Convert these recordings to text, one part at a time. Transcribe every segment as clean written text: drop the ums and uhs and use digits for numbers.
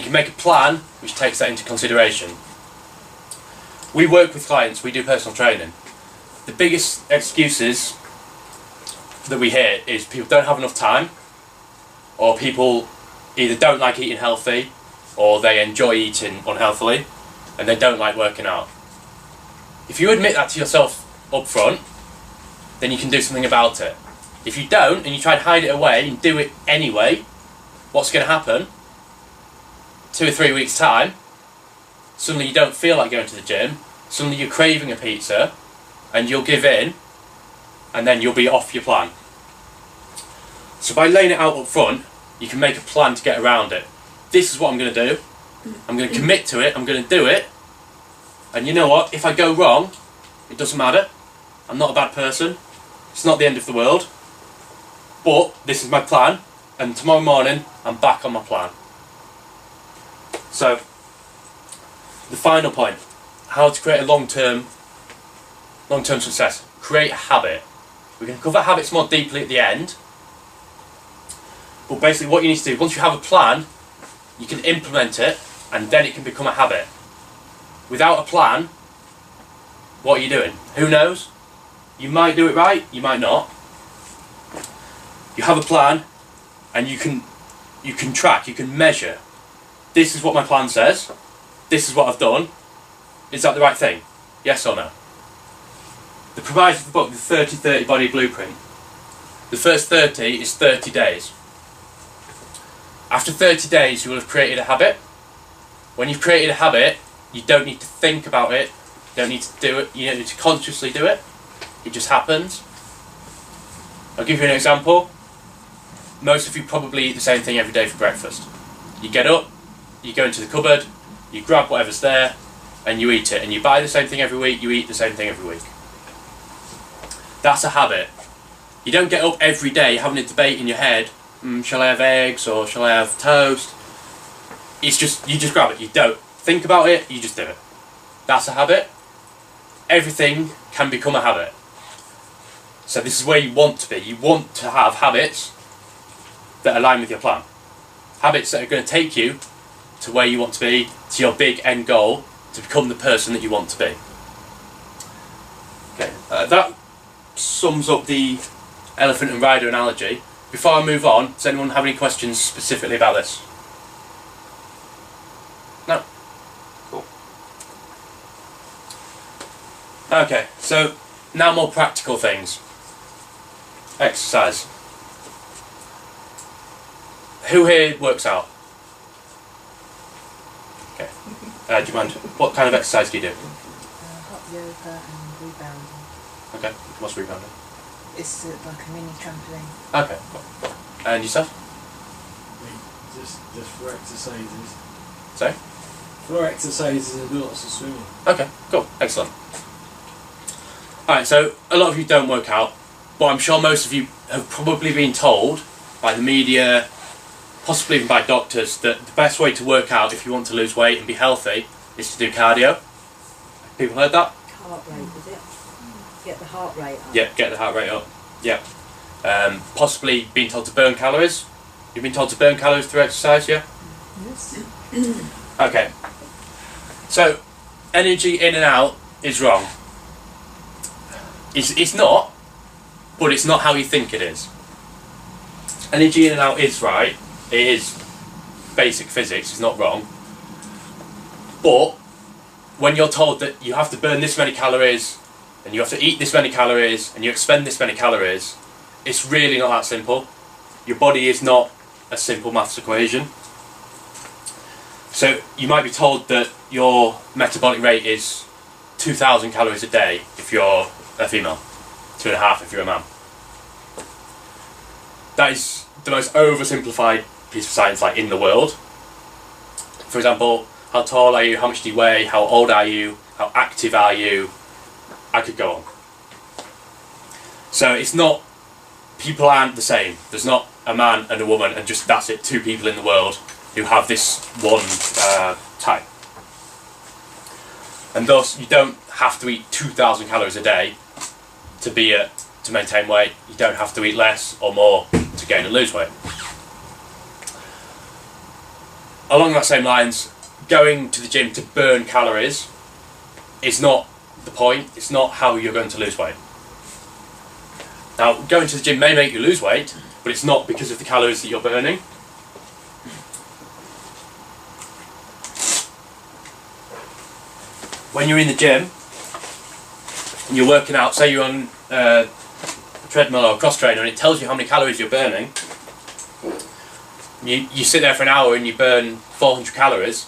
can make a plan which takes that into consideration. We work with clients, we do personal training. The biggest excuses that we hear is people don't have enough time, or people either don't like eating healthy, or they enjoy eating unhealthily, and they don't like working out. If you admit that to yourself up front, then you can do something about it. If you don't, and you try to hide it away and do it anyway, what's going to happen? 2 or 3 weeks' time, suddenly you don't feel like going to the gym, suddenly you're craving a pizza, and you'll give in, and then you'll be off your plan. So by laying it out up front, you can make a plan to get around it. This is what I'm going to do. I'm going to commit to it, I'm going to do it, and you know what, if I go wrong, it doesn't matter. I'm not a bad person, it's not the end of the world, but this is my plan, and tomorrow morning, I'm back on my plan. So, the final point, how to create a long-term success. Create a habit. We're going to cover habits more deeply at the end, but basically what you need to do, once you have a plan, you can implement it, and then it can become a habit. Without a plan, what are you doing? Who knows? You might do it right, you might not. You have a plan, and you can track, you can measure. This is what my plan says, this is what I've done. Is that the right thing? Yes or no? The provider of the book, the 30-30 Body Blueprint, the first 30 is 30 days. After 30 days you will have created a habit. When you've created a habit, you don't need to think about it, you don't need to do it, you don't need to consciously do it. It just happens. I'll give you an example. Most of you probably eat the same thing every day for breakfast. You get up, you go into the cupboard, you grab whatever's there, and you eat it. And you buy the same thing every week, you eat the same thing every week. That's a habit. You don't get up every day having a debate in your head, shall I have eggs or shall I have toast? It's just, you just grab it, you don't think about it, you just do it. That's a habit. Everything can become a habit. So this is where you want to be. You want to have habits that align with your plan. Habits that are going to take you to where you want to be, to your big end goal, to become the person that you want to be. Okay, that sums up the elephant and rider analogy. Before I move on, does anyone have any questions specifically about this? No? Cool. Okay, so now more practical things. Exercise. Who here works out? Okay. Do you mind? What kind of exercise do you do? Hot yoga and rebounding. Okay. What's rebounding? It's like a mini trampoline. Okay. Cool. And yourself? Just for exercises. Sorry? For exercises and lots of swimming. Okay. Cool. Excellent. Alright, so a lot of you don't work out, but I'm sure most of you have probably been told by the media, possibly even by doctors, that the best way to work out if you want to lose weight and be healthy is to do cardio. People heard that? Heart rate, is it? Get the heart rate up. Yeah, get the heart rate up. Yeah. Possibly being told to burn calories. You've been told to burn calories through exercise, yeah? Yes. Okay. So, energy in and out is wrong. It's not, but it's not how you think it is. Energy in and out is right. It is basic physics, it's not wrong. But when you're told that you have to burn this many calories, and you have to eat this many calories, and you expend this many calories, it's really not that simple. Your body is not a simple maths equation. So you might be told that your metabolic rate is 2,000 calories a day if you're a female, 2.5 if you're a man. That is the most oversimplified piece of science like in the world. For example, how tall are you, how much do you weigh, how old are you, how active are you? I could go on. So it's not, people aren't the same. There's not a man and a woman and just that's it, 2 people in the world who have this one type. And thus you don't have to eat 2,000 calories a day to maintain weight. You don't have to eat less or more to gain and lose weight. along that same lines, going to the gym to burn calories is not the point. It's not how you're going to lose weight. Now, going to the gym may make you lose weight, but it's not because of the calories that you're burning. When you're in the gym and you're working out, say you're on a treadmill or a cross trainer, and it tells you how many calories you're burning, you sit there for an hour and you burn 400 calories.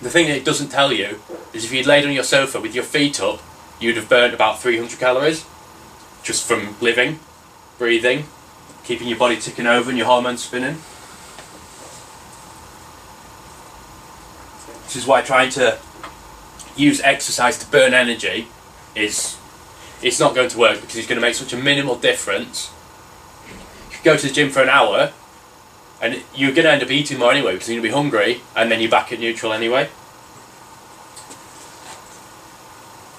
The thing that it doesn't tell you is if you'd laid on your sofa with your feet up, you'd have burnt about 300 calories just from living, breathing, keeping your body ticking over and your hormones spinning. This is why trying to use exercise to burn energy it's not going to work, because it's going to make such a minimal difference. You could go to the gym for an hour and you're going to end up eating more anyway, because you're going to be hungry, and then you're back at neutral anyway.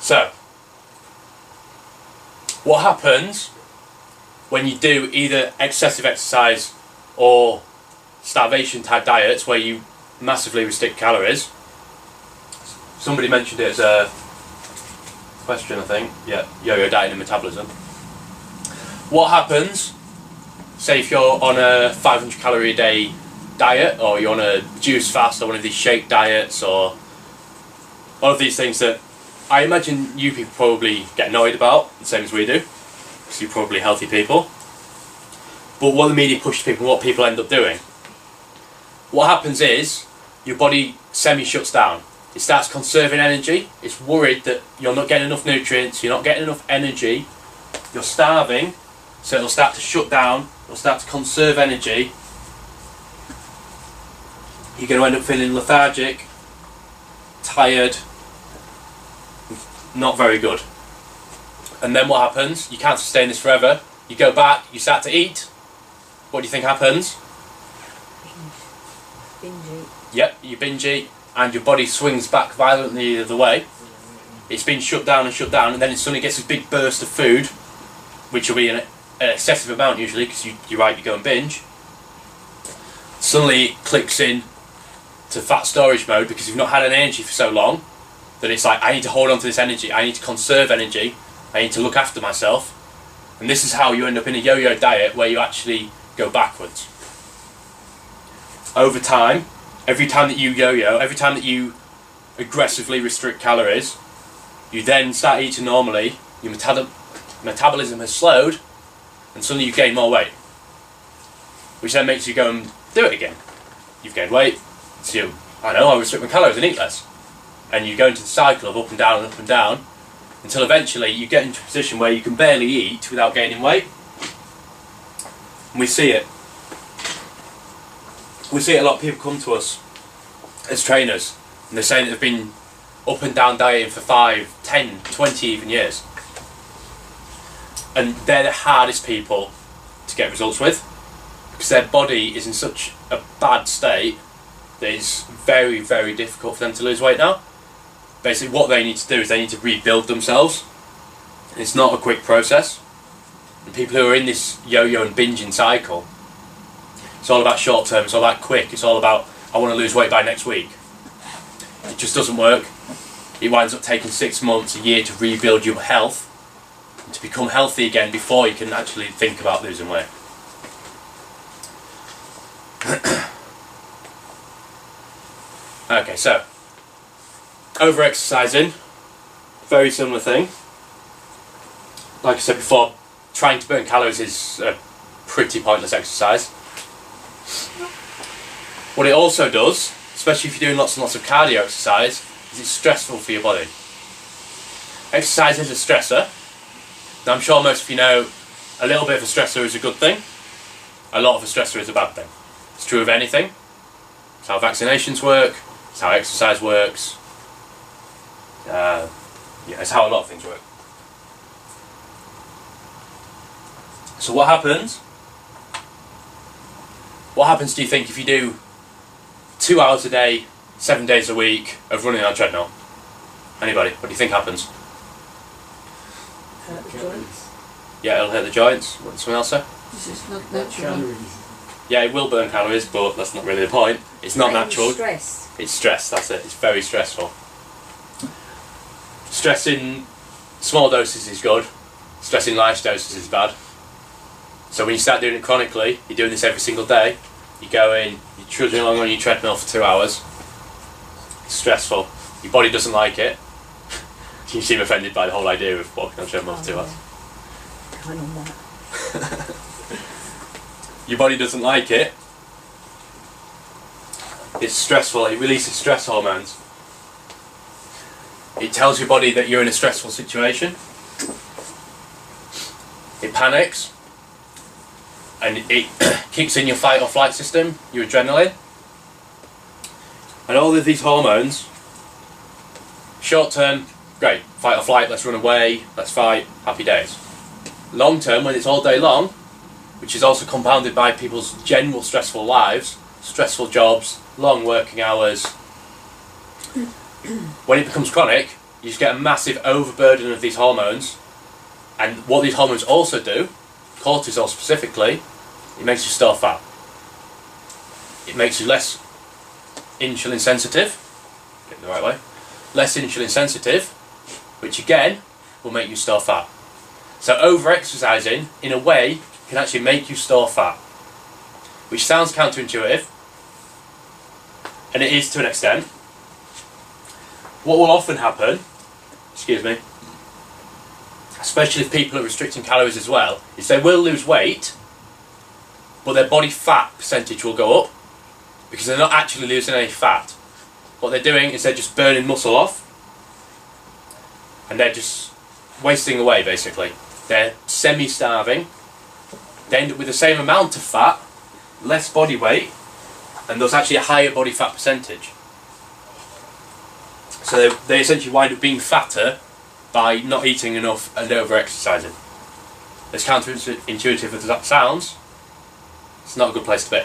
So, what happens when you do either excessive exercise or starvation type diets where you massively restrict calories? Somebody mentioned it as a question, I think. Yeah, yo-yo diet and metabolism. What happens, say if you're on a 500 calorie a day diet, or you're on a juice fast, or one of these shake diets, or all of these things that I imagine you people probably get annoyed about, the same as we do, because you're probably healthy people. But what the media pushes people, what people end up doing, what happens is your body semi-shuts down. It starts conserving energy. It's worried that you're not getting enough nutrients, you're not getting enough energy, you're starving, so it'll start to shut down, it'll start to conserve energy. You're going to end up feeling lethargic, tired, not very good. And then what happens? You can't sustain this forever. You go back, you start to eat. What do you think happens? Binge eat. Yep, you binge eat, and your body swings back violently the other way. It's been shut down, and then it suddenly gets this big burst of food, which will be an excessive amount usually, because you're right, you go and binge. Suddenly it clicks in to fat storage mode, because you've not had an energy for so long that it's like, I need to hold on to this energy, I need to conserve energy, I need to look after myself. And this is how you end up in a yo-yo diet where you actually go backwards. Over time, every time that you yo-yo, every time that you aggressively restrict calories, you then start eating normally, your metabolism has slowed, and suddenly you gain more weight. Which then makes you go and do it again. You've gained weight, so I'll restrict my calories and eat less. And you go into the cycle of up and down, until eventually you get into a position where you can barely eat without gaining weight. And we see it. We see a lot of people come to us as trainers, and they're saying that they've been up and down dieting for 5, 10, 20 even years. And they're the hardest people to get results with, because their body is in such a bad state that it's very, very difficult for them to lose weight now. Basically what they need to do is they need to rebuild themselves. And it's not a quick process. And people who are in this yo-yo and binging cycle, it's all about short term, it's all about quick, it's all about, I want to lose weight by next week. It just doesn't work. It winds up taking 6 months, a year to rebuild your health, and to become healthy again before you can actually think about losing weight. Okay, so over-exercising, very similar thing. Like I said before, trying to burn calories is a pretty pointless exercise. What it also does, especially if you're doing lots and lots of cardio exercise, is it's stressful for your body. Exercise is a stressor. Now I'm sure most of you know a little bit of a stressor is a good thing, a lot of a stressor is a bad thing. It's true of anything. It's how vaccinations work, it's how exercise works, it's how a lot of things work. So what happens? What happens, do you think, if you do 2 hours a day, 7 days a week of running on a treadmill? Anybody? What do you think happens? Hurt the joints. Yeah, it'll hurt the joints. What did someone else say? This is not natural. Calories. Yeah, it will burn calories, but that's not really the point. It's not Like natural. Stress. It's stress, that's it. It's very stressful. Stress in small doses is good. Stress in large doses is bad. So when you start doing it chronically, you're doing this every single day, you go in, you're trudging along on your treadmill for 2 hours. It's stressful. Your body doesn't like it. You seem offended by the whole idea of walking on a treadmill for 2 hours. Kind on that. Your body doesn't like it. It's stressful. It releases stress hormones. It tells your body that you're in a stressful situation. It panics. And it kicks in your fight or flight system, your adrenaline. And all of these hormones, short term, great, fight or flight, let's run away, let's fight, happy days. Long term, when it's all day long, which is also compounded by people's general stressful lives, stressful jobs, long working hours, when it becomes chronic, you just get a massive overburden of these hormones. And what these hormones also do, cortisol specifically, it makes you store fat. It makes you less insulin sensitive, get it the right way, less insulin sensitive, which again will make you store fat. So over-exercising, in a way, can actually make you store fat, which sounds counterintuitive, and it is to an extent. What will often happen, excuse me, especially if people are restricting calories as well, is they will lose weight, but their body fat percentage will go up, because they're not actually losing any fat. What they're doing is they're just burning muscle off, and they're just wasting away, basically. They're semi-starving. They end up with the same amount of fat, less body weight, and there's actually a higher body fat percentage. So they essentially wind up being fatter by not eating enough and over-exercising. As counterintuitive as that sounds, it's not a good place to be.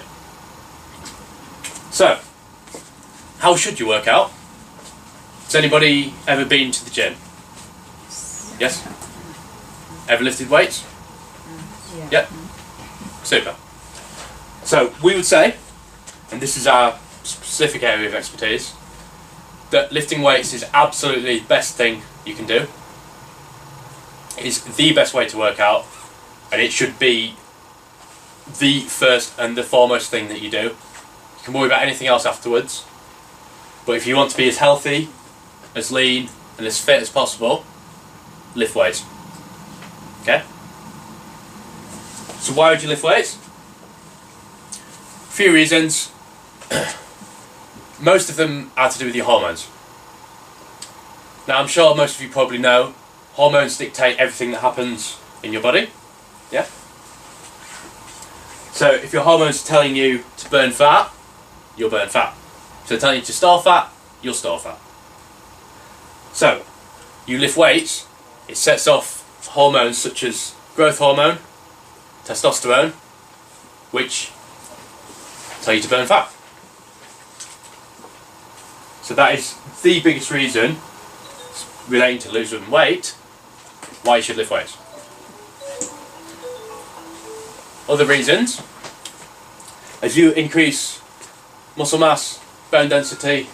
So, how should you work out? Has anybody ever been to the gym? Yes? Ever lifted weights? Yeah. Yep. Super. So, we would say, and this is our specific area of expertise, that lifting weights is absolutely the best thing you can do. It is the best way to work out, and it should be the first and the foremost thing that you do. You can worry about anything else afterwards, but if you want to be as healthy, as lean, and as fit as possible, lift weights. Okay? So why would you lift weights? A few reasons. Most of them are to do with your hormones. Now I'm sure most of you probably know, hormones dictate everything that happens in your body. Yeah? So if your hormones are telling you to burn fat, you'll burn fat. So they're telling you to store fat, you'll store fat. So, you lift weights, it sets off hormones such as growth hormone, testosterone, which tell you to burn fat. So that is the biggest reason relating to losing weight why you should lift weights. Other reasons, as you increase muscle mass, bone density,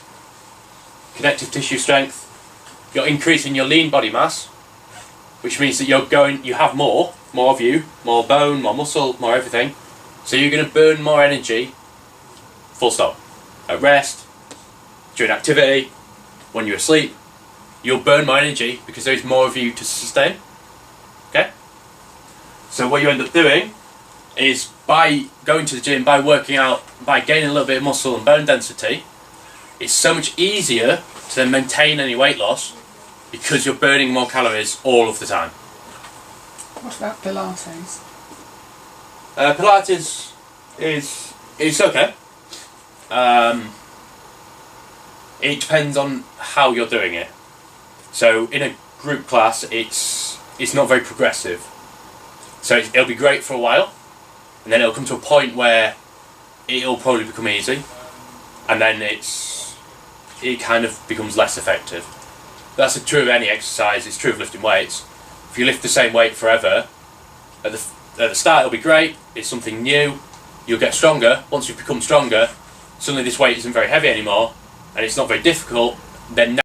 connective tissue strength, you're increasing your lean body mass, which means that you have more of you, more bone, more muscle, more everything. So you're going to burn more energy, full stop. At rest, during activity, when you're asleep, you'll burn more energy because there's more of you to sustain. Okay? So what you end up doing is by going to the gym, by working out, by gaining a little bit of muscle and bone density, it's so much easier to then maintain any weight loss because you're burning more calories all of the time. What about Pilates? Pilates is okay. It depends on how you're doing it. So in a group class, it's not very progressive. So it'll be great for a while, and then it'll come to a point where it'll probably become easy, and then it kind of becomes less effective. That's true of any exercise. It's true of lifting weights. If you lift the same weight forever, at the start it'll be great. It's something new. You'll get stronger. Once you've become stronger, suddenly this weight isn't very heavy anymore, and it's not very difficult, then